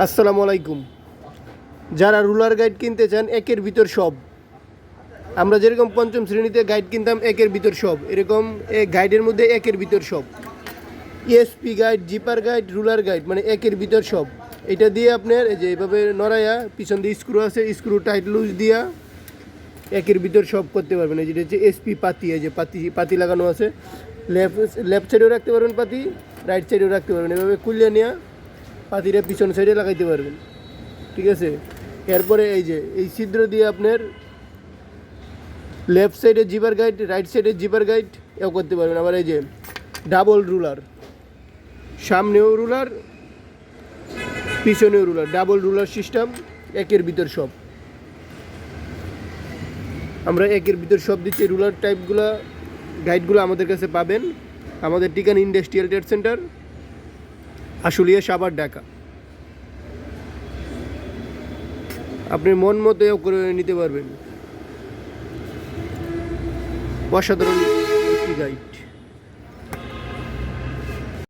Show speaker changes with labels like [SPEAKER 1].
[SPEAKER 1] আসসালামু আলাইকুম। যারা রুলার গাইড কিনতে চান একের ভিতর সব, আমরা যেরকম পঞ্চম শ্রেণীতে গাইড কিনতাম একের ভিতর সব, এরকম গাইডের মধ্যে একের ভিতর সব। ESP guide, zipper guide, ruler guide, মানে একের ভিতর সব। এটা দিয়ে আপনার এই যে এইভাবে নড়াইয়া, পিছন দিয়ে স্ক্রু আছে, স্ক্রু টাইট লুজ দিয়া একের ভিতর সব করতে পারবেন। এই যেটা হচ্ছে এসপি পাতি, এই যে পাতি লাগানো আছে। লেফট সাইডেও রাখতে পারবেন পাতি, রাইট সাইডেও রাখতে পারবেন। এভাবে কুলিয়ে নেওয়া পাতিটা পিছন সাইডে লাগাইতে পারবেন, ঠিক আছে। এরপরে এই যে এই ছিদ্র দিয়ে আপনার লেফট সাইডে জিপার গাইড, রাইট সাইডে জিপার গাইড এও করতে পারবেন। আবার এই যে ডাবল রুলার, সামনেও রুলার পিছনেও রুলার, ডাবল রুলার সিস্টেম, একের ভিতর সব। আমরা একের ভিতর সব দিচ্ছি। রুলার টাইপগুলো গাইডগুলো আমাদের কাছে পাবেন। আমাদের ঠিকানা industrial trade centre, Ashulia, Savar, Dhaka. আপনি মন মতো করে নিতে পারবেন। অসাধারণ একটি গাইড।